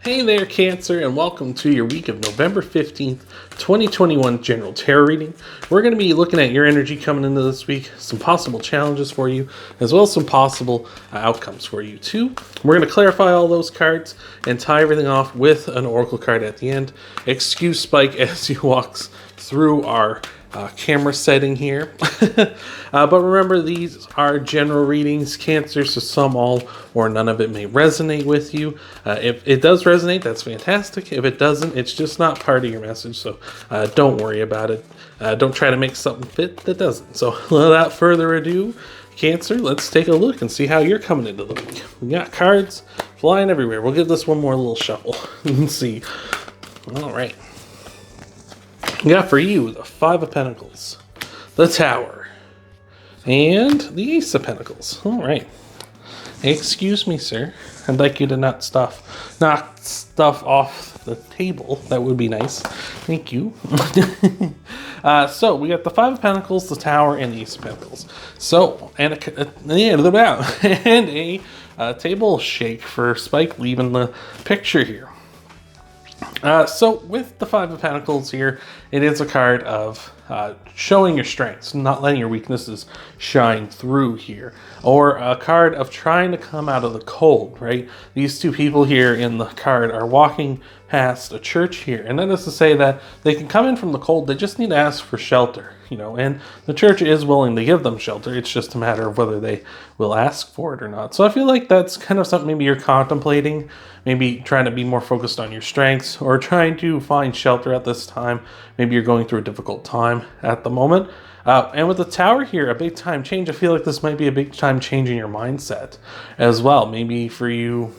Hey there, Cancer, and welcome to your week of November 15th, 2021 General Tarot Reading. We're going to be looking at your energy coming into this week, some possible challenges for you, as well as some possible outcomes for you, too. We're going to clarify all those cards and tie everything off with an oracle card at the end. Excuse Spike as he walks through our camera setting here. But remember, these are general readings, Cancer, so some, all, or none of it may resonate with you. If it does resonate, that's fantastic. If it doesn't, it's just not part of your message, so don't worry about it. Don't try to make something fit that doesn't. So without further ado, Cancer, let's take a look and see how you're coming into the week. We got cards flying everywhere. We'll give this one more little shuffle and see. All right. We got for you the Five of Pentacles, the Tower, and the Ace of Pentacles. All right. Excuse me, sir. I'd like you to knock stuff off the table. That would be nice. Thank you. So we got the Five of Pentacles, the Tower, and the Ace of Pentacles. So, and a table shake for Spike leaving the picture here. So with the Five of Pentacles here, it is a card of showing your strengths, not letting your weaknesses shine through here, or a card of trying to come out of the cold, right? These two people here in the card are walking past a church here, and that is to say that they can come in from the cold, they just need to ask for shelter, and the church is willing to give them shelter. It's just a matter of whether they will ask for it or not. So I feel like that's kind of something maybe you're contemplating, maybe trying to be more focused on your strengths or trying to find shelter at this time. Maybe you're going through a difficult time at the moment. And with the Tower here, a big time change, I feel like this might be a big time change in your mindset as well. Maybe for you,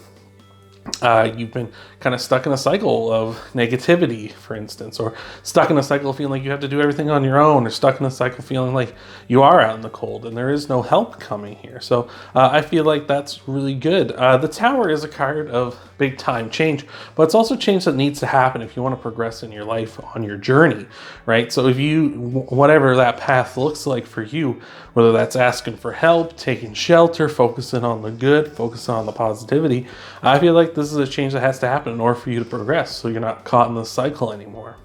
you've been kind of stuck in a cycle of negativity, for instance, or stuck in a cycle of feeling like you have to do everything on your own, or stuck in a cycle of feeling like you are out in the cold and there is no help coming here. So I feel like that's really good. The Tower is a card of big time change, but it's also change that needs to happen if you want to progress in your life on your journey, right? So if you, whatever that path looks like for you, whether that's asking for help, taking shelter, focusing on the good, focusing on the positivity, I feel like this is a change that has to happen in order for you to progress, so you're not caught in this cycle anymore.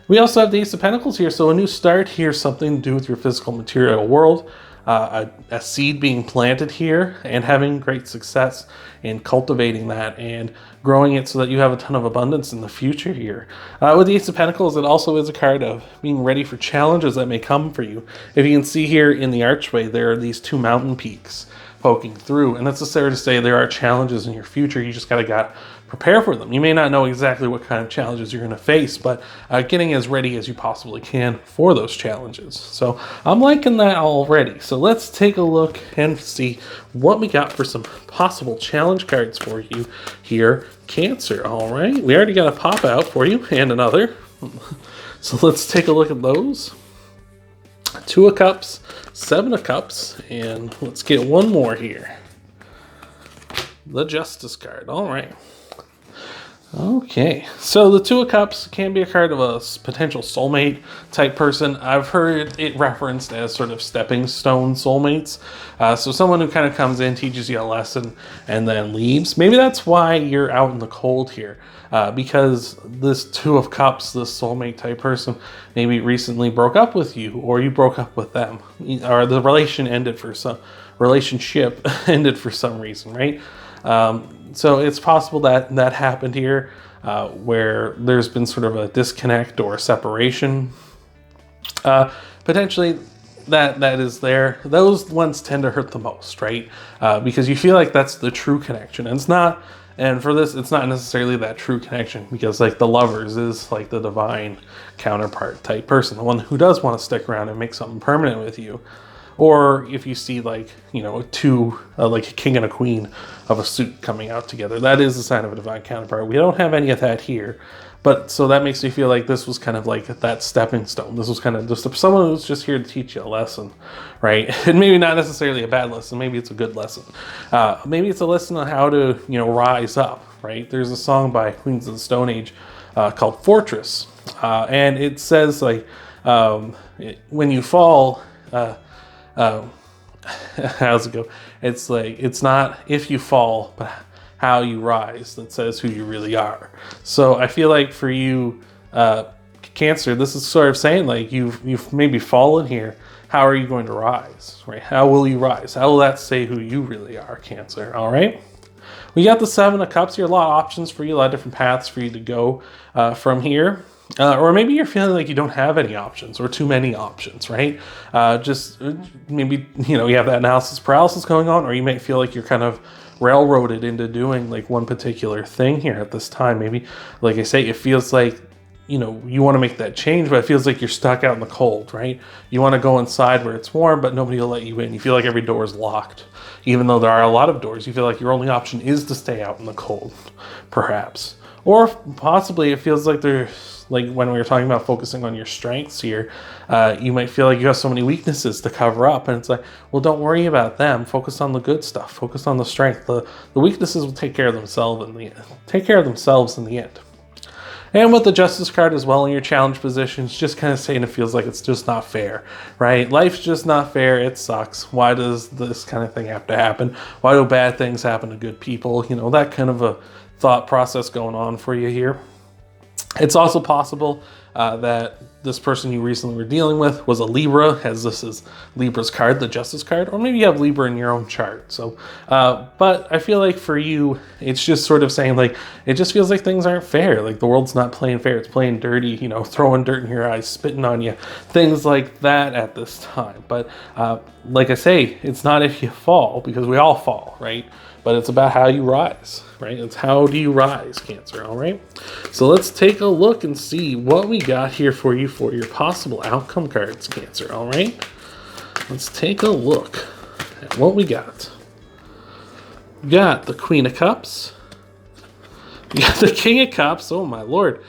We also have the Ace of Pentacles here, so a new start here, something to do with your physical material world, a seed being planted here and having great success in cultivating that and growing it so that you have a ton of abundance in the future here. With the Ace of Pentacles, it also is a card of being ready for challenges that may come for you. If you can see here in the archway, there are these two mountain peaks poking through, and that's necessary to say there are challenges in your future. You just gotta prepare for them. You may not know exactly what kind of challenges you're going to face, but getting as ready as you possibly can for those challenges. So I'm liking that already. So let's take a look and see what we got for some possible challenge cards for you here, Cancer. All right, we already got a pop out for you and another. So let's take a look at those. Two of Cups, Seven of Cups, and let's get one more here. The Justice card. All right. Okay, so the Two of Cups can be a card of a potential soulmate type person. I've heard it referenced as sort of stepping stone soulmates. So someone who kind of comes in, teaches you a lesson, and then leaves. Maybe that's why you're out in the cold here. Because this Two of Cups, this soulmate type person, maybe recently broke up with you, or you broke up with them, or the relationship ended for some reason, right? So it's possible that that happened here, where there's been sort of a disconnect or a separation. Potentially that is there. Those ones tend to hurt the most, right? Because you feel like that's the true connection. And it's not, and for this, it's not necessarily that true connection, because like the Lovers is like the divine counterpart type person, the one who does want to stick around and make something permanent with you. Or if you see like, two, like a king and a queen of a suit coming out together, that is a sign of a divine counterpart. We don't have any of that here. But so that makes me feel like this was kind of like that stepping stone. This was kind of just someone who's just here to teach you a lesson, right? And maybe not necessarily a bad lesson. Maybe it's a good lesson. Maybe it's a lesson on how to, rise up, right? There's a song by Queens of the Stone Age called Fortress. And it says like, when you fall, how's it go? It's like, it's not if you fall, but how you rise that says who you really are. So I feel like for you, Cancer, this is sort of saying like you've maybe fallen here. How are you going to rise, right? How will you rise? How will that say who you really are, Cancer? All right. We got the Seven of Cups here. A lot of options for you, a lot of different paths for you to go from here. Or maybe you're feeling like you don't have any options or too many options, right? Just maybe, you have that analysis paralysis going on, or you might feel like you're kind of railroaded into doing like one particular thing here at this time. Maybe, like I say, it feels like you want to make that change, but it feels like you're stuck out in the cold, right? You want to go inside where it's warm, but nobody will let you in. You feel like every door is locked, even though there are a lot of doors. You feel like your only option is to stay out in the cold, perhaps. Or possibly it feels like there's, like when we were talking about focusing on your strengths here, you might feel like you have so many weaknesses to cover up, and it's like, well, don't worry about them. Focus on the good stuff. Focus on the strength. The weaknesses will take care of themselves in the end. And with the Justice card as well in your challenge positions, just kind of saying it feels like it's just not fair, right? Life's just not fair. It sucks. Why does this kind of thing have to happen? Why do bad things happen to good people? That kind of a thought process going on for you here. It's also possible that this person you recently were dealing with was a Libra, as this is Libra's card, the Justice card, or maybe you have Libra in your own chart. So, but I feel like for you, it's just sort of saying like, it just feels like things aren't fair. Like the world's not playing fair. It's playing dirty, throwing dirt in your eyes, spitting on you, things like that at this time. But like I say, it's not if you fall, because we all fall, right? But it's about how you rise, right? It's how do you rise, Cancer, all right? So let's take a look and see what we got here for you for your possible outcome cards, Cancer, all right? Let's take a look at what we got. We got the Queen of Cups. We got the King of Cups, oh my Lord.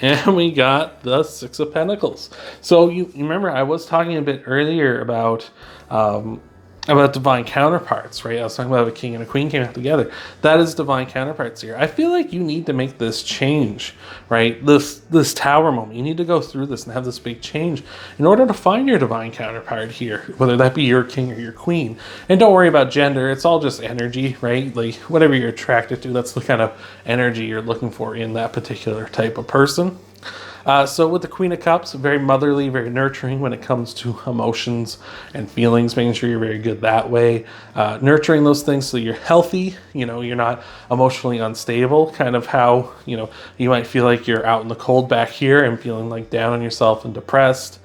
And we got the Six of Pentacles. So you remember I was talking a bit earlier about divine counterparts, right? I was talking about a king and a queen came out together. That is divine counterparts here. I feel like you need to make this change, right? This tower moment. You need to go through this and have this big change in order to find your divine counterpart here, whether that be your king or your queen. And don't worry about gender. It's all just energy, right? Like whatever you're attracted to, that's the kind of energy you're looking for in that particular type of person. So with the Queen of Cups, very motherly, very nurturing when it comes to emotions and feelings, making sure you're very good that way. Nurturing those things so you're healthy, you're not emotionally unstable, kind of how, you might feel like you're out in the cold back here and feeling like down on yourself and depressed.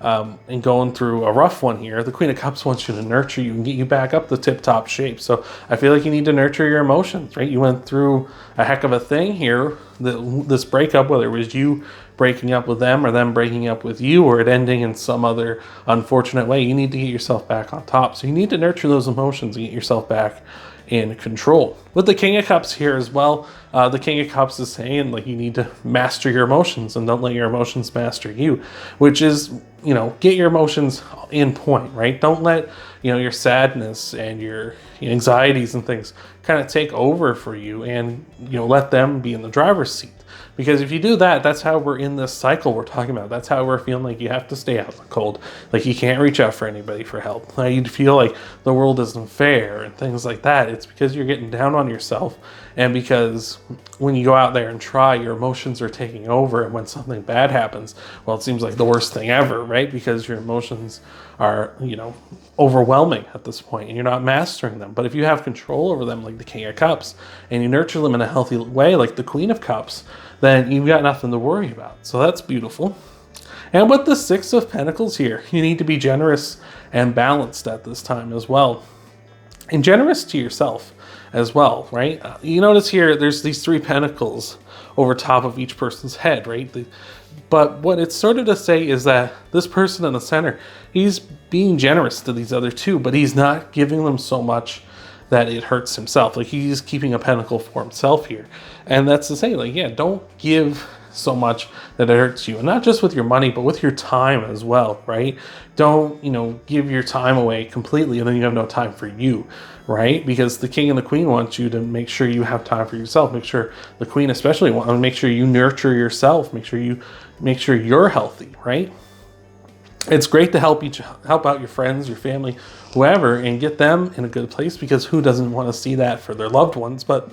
And going through a rough one here. The Queen of Cups wants you to nurture you and get you back up the tip-top shape. So I feel like you need to nurture your emotions, right? You went through a heck of a thing here, this breakup, whether it was you breaking up with them or them breaking up with you or it ending in some other unfortunate way. You need to get yourself back on top. So you need to nurture those emotions and get yourself back in control. With the King of Cups here as well, the King of Cups is saying like you need to master your emotions and don't let your emotions master you, which is, get your emotions in point, right? Don't let, your sadness and your anxieties and things kind of take over for you and, let them be in the driver's seat. Because if you do that, that's how we're in this cycle we're talking about. That's how we're feeling like you have to stay out in the cold. Like you can't reach out for anybody for help. Like you feel like the world isn't fair and things like that. It's because you're getting down on yourself. And because when you go out there and try, your emotions are taking over. And when something bad happens, well, it seems like the worst thing ever, right? Because your emotions are, overwhelming at this point and you're not mastering them. But if you have control over them, like the King of Cups, and you nurture them in a healthy way, like the Queen of Cups, then you've got nothing to worry about. So that's beautiful. And with the Six of Pentacles here, you need to be generous and balanced at this time as well. And generous to yourself as well, right? You notice here, there's these three pentacles over top of each person's head, right? But what it's sort of to say is that this person in the center, he's being generous to these other two, but he's not giving them so much that it hurts himself. Like he's keeping a pentacle for himself here. And that's to say, like, yeah, don't give so much that it hurts you. And not just with your money, but with your time as well, right? Don't, give your time away completely and then you have no time for you, right? Because the King and the Queen want you to make sure you have time for yourself. Make sure the Queen especially wants to make sure you nurture yourself. Make sure you're healthy, right? it's great to help out your friends, your family, whoever, and get them in a good place, because who doesn't want to see that for their loved ones? But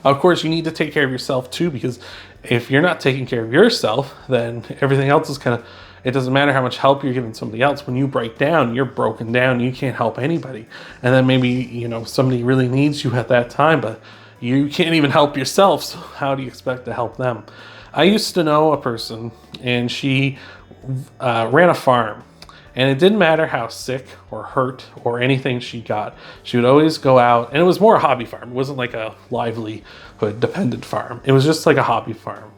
of course, you need to take care of yourself too, because if you're not taking care of yourself, then everything else is kind of, it doesn't matter how much help you're giving somebody else. When you break down, you're broken down. You can't help anybody. And then maybe, you know, somebody really needs you at that time, but you can't even help yourself. So how do you expect to help them? I used to know a person, and she ran a farm. And it didn't matter how sick or hurt or anything she got. She would always go out, and it was more a hobby farm. It wasn't like a livelihood dependent farm. It was just like a hobby farm.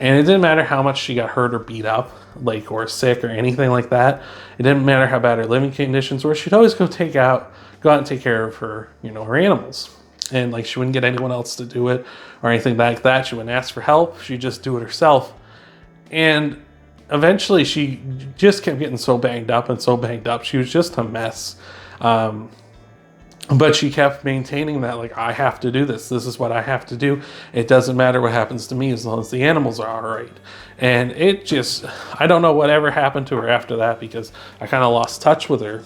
And it didn't matter how much she got hurt or beat up, like, or sick or anything like that. It didn't matter how bad her living conditions were. She'd always go out and take care of her, you know, her animals. And like, she wouldn't get anyone else to do it or anything like that. She wouldn't ask for help. She'd just do it herself. And eventually she just kept getting so banged up. She was just a mess. But she kept maintaining that, like, I have to do this. This is what I have to do. It doesn't matter what happens to me as long as the animals are all right. And it just, I don't know whatever happened to her after that, because I kind of lost touch with her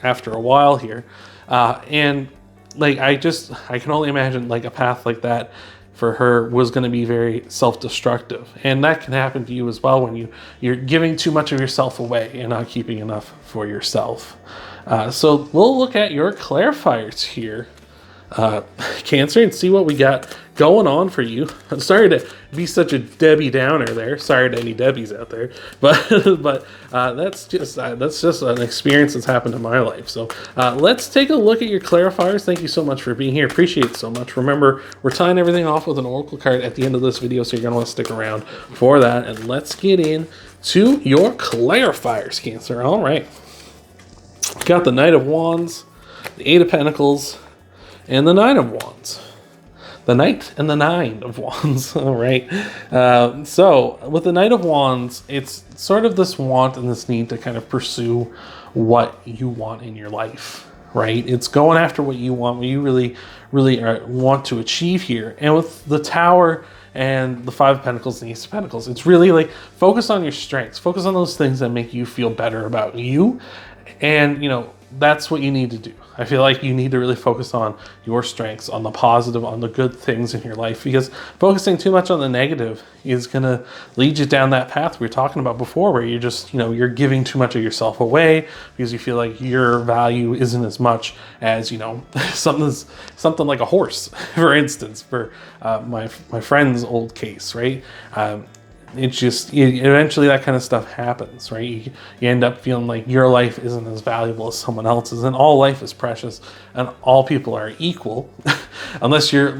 after a while here. And like, I can only imagine like a path like that for her was going to be very self-destructive. And that can happen to you as well when you're giving too much of yourself away and not keeping enough for yourself. So we'll look at your clarifiers here, Cancer, and see what we got going on for you. I'm sorry to be such a Debbie Downer there. Sorry to any Debbies out there, but that's just an experience that's happened in my life. So let's take a look at your clarifiers. Thank you so much for being here. Appreciate it so much. Remember, we're tying everything off with an oracle card at the end of this video, so you're gonna want to stick around for that. And let's get in to your clarifiers, Cancer. All right. Got the Knight of Wands, the Eight of Pentacles, and the Nine of Wands. The Knight and the Nine of Wands. All right. So with the Knight of Wands, it's sort of this want and this need to kind of pursue what you want in your life, right? It's going after what you want, what you really want to achieve here. And with the Tower and the Five of Pentacles and the Ace of Pentacles, it's really like focus on your strengths. Focus on those things that make you feel better about you. And, you know, that's what you need to do. I feel like you need to really focus on your strengths, on the positive, on the good things in your life, because focusing too much on the negative is going to lead you down that path we were talking about before, where you're just, you know, you're giving too much of yourself away because you feel like your value isn't as much as, you know, something like a horse, for instance, for my friend's old case, right? It's just, eventually that kind of stuff happens, right? You end up feeling like your life isn't as valuable as someone else's, and all life is precious, and all people are equal, unless you're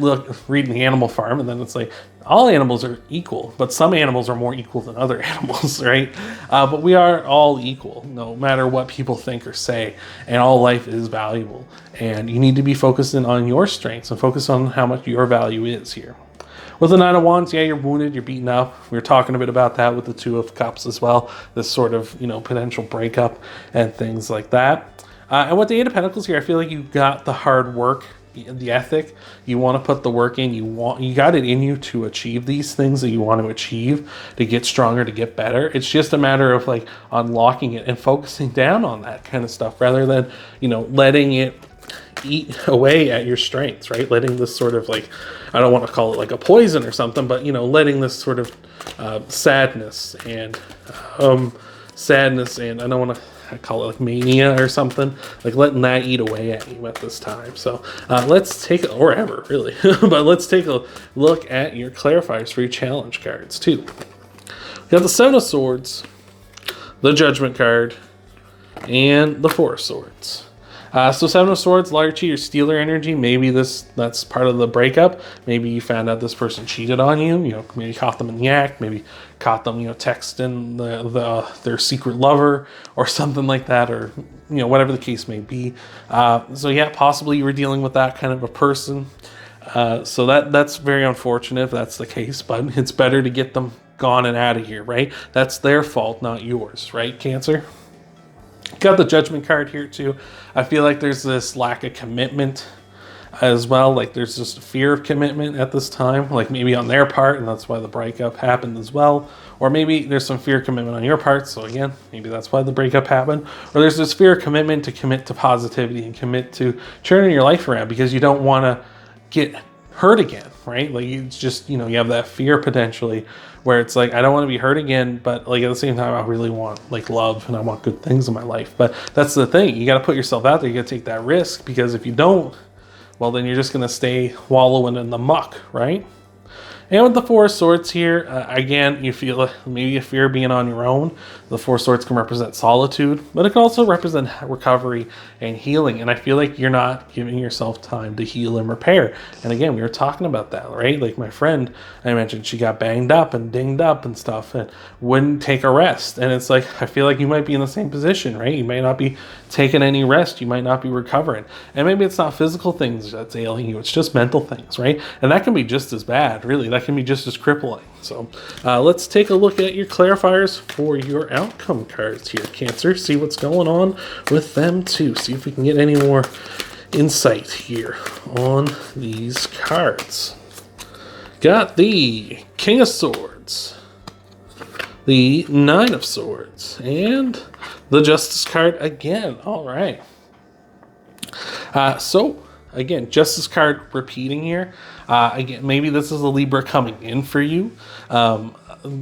reading the Animal Farm, and then it's like, all animals are equal, but some animals are more equal than other animals, right? But we are all equal, no matter what people think or say, and all life is valuable. And you need to be focusing on your strengths and focus on how much your value is here. With the Nine of Wands, yeah, you're wounded, you're beaten up. We were talking a bit about that with the Two of Cups as well. This sort of, you know, potential breakup and things like that. And with the Eight of Pentacles here, I feel like you got the hard work, the ethic. You want to put the work in. You got it in you to achieve these things that you want to achieve, to get stronger, to get better. It's just a matter of like unlocking it and focusing down on that kind of stuff, rather than, you know, letting it eat away at your strengths, right? Letting this sort of like, I don't want to call it like a poison or something, but, you know, letting this sort of sadness and I don't want to call it like mania or something, like letting that eat away at you at this time. So let's take, or ever really, but let's take a look at your clarifiers for your challenge cards too. We got the Seven of Swords, the Judgment card, and the Four of Swords. So Seven of Swords, liar, cheater, stealer energy. Maybe that's part of the breakup. Maybe you found out this person cheated on you. You know, maybe caught them in the act. Maybe caught them, you know, texting their secret lover or something like that, or, you know, whatever the case may be. So yeah, possibly you were dealing with that kind of a person. So that's very unfortunate if that's the case, but it's better to get them gone and out of here, right? That's their fault, not yours, right, Cancer? Got the Judgment card here too. I feel like there's this lack of commitment as well. Like there's just a fear of commitment at this time, like maybe on their part, and that's why the breakup happened as well. Or maybe there's some fear of commitment on your part, so again, maybe that's why the breakup happened. Or there's this fear of commitment to commit to positivity and commit to turning your life around because you don't want to get hurt again, right? Like it's just, you know, you have that fear potentially where it's like, I don't want to be hurt again, but like at the same time, I really want like love and I want good things in my life. But that's the thing, you got to put yourself out there, you got to take that risk, because if you don't, well, then you're just going to stay wallowing in the muck, right? And with the Four of Swords here, again, you feel maybe a fear of being on your own. The Four of Swords can represent solitude, but it can also represent recovery and healing. And I feel like you're not giving yourself time to heal and repair. And again, we were talking about that, right? Like my friend, I mentioned she got banged up and dinged up and stuff and wouldn't take a rest. And it's like, I feel like you might be in the same position, right? You might not be taking any rest. You might not be recovering. And maybe it's not physical things that's ailing you. It's just mental things, right? And that can be just as bad, really. That can be just as crippling. So let's take a look at your clarifiers for your outcome cards here, Cancer. See what's going on with them too. See if we can get any more insight here on these cards. Got the King of Swords, the Nine of Swords, and the Justice card again. All right. So again, Justice card repeating here. Again, maybe this is a Libra coming in for you,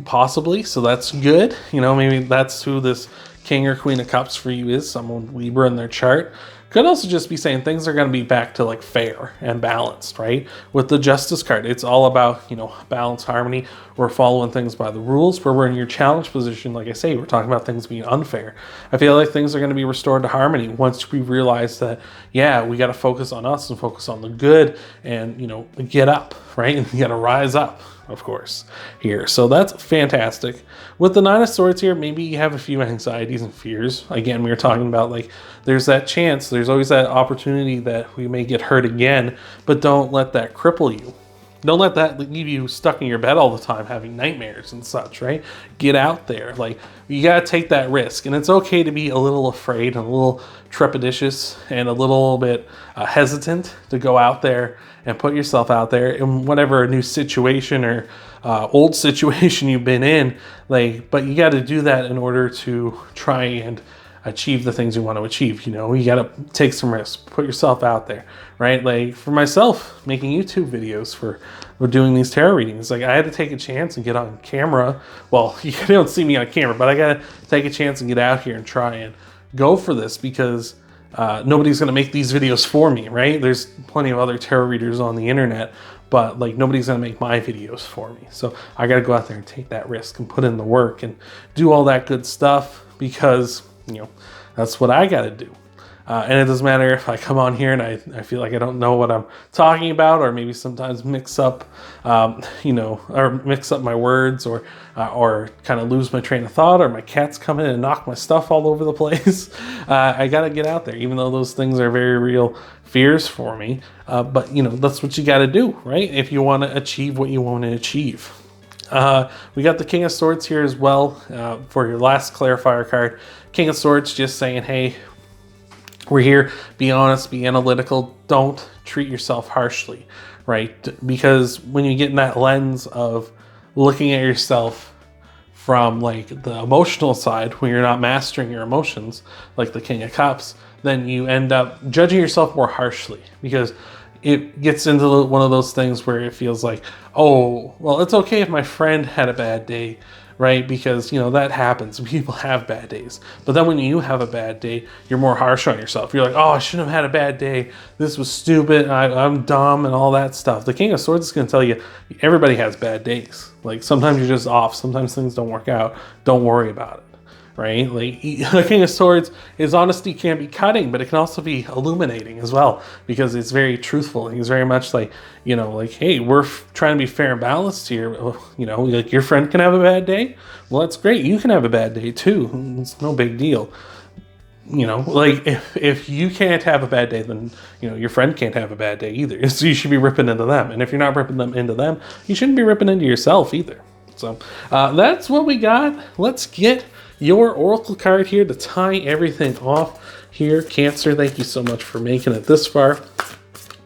possibly. So that's good. You know, maybe that's who this King or Queen of Cups for you is, someone Libra in their chart. Could also just be saying things are going to be back to like fair and balanced, right? With the Justice card, it's all about, you know, balance, harmony. We're following things by the rules. Where we're in your challenge position, like I say, we're talking about things being unfair. I feel like things are going to be restored to harmony once we realize that, yeah, we got to focus on us and focus on the good and, you know, get up, right? And you got to rise up, of course, here. So that's fantastic. With the Nine of Swords here, maybe you have a few anxieties and fears. Again, we were talking about like there's that chance, there's always that opportunity that we may get hurt again, but don't let that cripple you. Don't let that leave you stuck in your bed all the time having nightmares and such, right? Get out there. Like, you got to take that risk. And it's okay to be a little afraid and a little trepidatious and a little bit hesitant to go out there and put yourself out there in whatever new situation or old situation you've been in. Like, but you got to do that in order to try and achieve the things you want to achieve. You know, you got to take some risks, put yourself out there, right? Like for myself, making YouTube videos for doing these tarot readings, like I had to take a chance and get on camera. Well, you don't see me on camera, but I got to take a chance and get out here and try and go for this, because nobody's going to make these videos for me, right? There's plenty of other tarot readers on the internet, but like nobody's going to make my videos for me. So I got to go out there and take that risk and put in the work and do all that good stuff, because you know, that's what I got to do. And it doesn't matter if I come on here and I feel like I don't know what I'm talking about, or maybe sometimes mix up, you know, or mix up my words, or kind of lose my train of thought, or my cats come in and knock my stuff all over the place. I got to get out there, even though those things are very real fears for me. But, you know, that's what you got to do, right? If you want to achieve what you want to achieve. We got the King of Swords here as well for your last clarifier card. King of Swords just saying, hey, we're here, be honest, be analytical, don't treat yourself harshly, right? Because when you get in that lens of looking at yourself from like the emotional side, when you're not mastering your emotions, like the King of Cups, then you end up judging yourself more harshly, because it gets into one of those things where it feels like, oh, well, it's okay if my friend had a bad day, right? Because, you know, that happens. People have bad days. But then when you have a bad day, you're more harsh on yourself. You're like, oh, I shouldn't have had a bad day. This was stupid. I'm dumb and all that stuff. The King of Swords is going to tell you everybody has bad days. Like sometimes you're just off. Sometimes things don't work out. Don't worry about it. Right? Like the King of Swords, his honesty can be cutting, but it can also be illuminating as well, because it's very truthful. He's very much like, you know, like, hey, we're trying to be fair and balanced here. You know, like your friend can have a bad day. Well, that's great. You can have a bad day too. It's no big deal. You know, like if you can't have a bad day, then, you know, your friend can't have a bad day either. So you should be ripping into them. And if you're not ripping them into them, you shouldn't be ripping into yourself either. So that's what we got. Let's get your oracle card here to tie everything off here. Cancer, thank you so much for making it this far.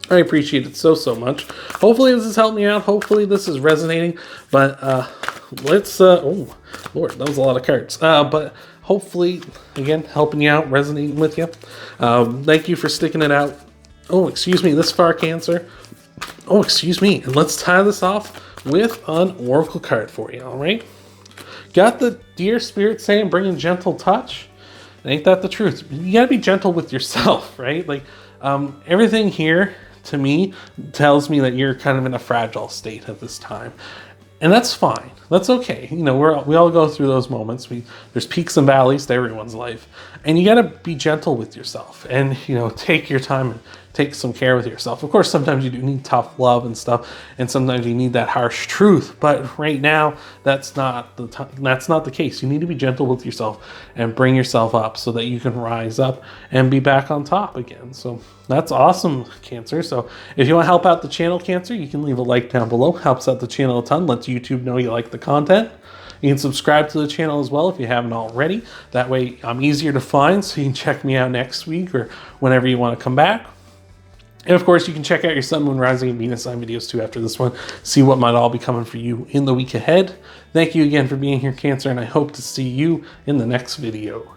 I appreciate it so much. Hopefully this has helped me out. Hopefully this is resonating. But let's... oh, Lord, that was a lot of cards. But hopefully, again, helping you out, resonating with you. Thank you for sticking it out. Oh, excuse me, this far, Cancer. Oh, excuse me. And let's tie this off with an oracle card for you, all right? Got the Dear Spirit saying, bring a gentle touch. Ain't that the truth? You gotta be gentle with yourself, right? Like, everything here, to me, tells me that you're kind of in a fragile state at this time. And that's fine. That's okay. You know, we all go through those moments. There's peaks and valleys to everyone's life. And you got to be gentle with yourself and, you know, take your time and take some care with yourself. Of course, sometimes you do need tough love and stuff, and sometimes you need that harsh truth. But right now, that's not the case. You need to be gentle with yourself and bring yourself up so that you can rise up and be back on top again. So that's awesome, Cancer. So if you want to help out the channel, Cancer, you can leave a like down below. Helps out the channel a ton. Lets YouTube know you like the content. You can subscribe to the channel as well if you haven't already. That way I'm easier to find, so you can check me out next week or whenever you want to come back. And of course, you can check out your Sun, Moon, Rising, and Venus sign videos too after this one. See what might all be coming for you in the week ahead. Thank you again for being here, Cancer, and I hope to see you in the next video.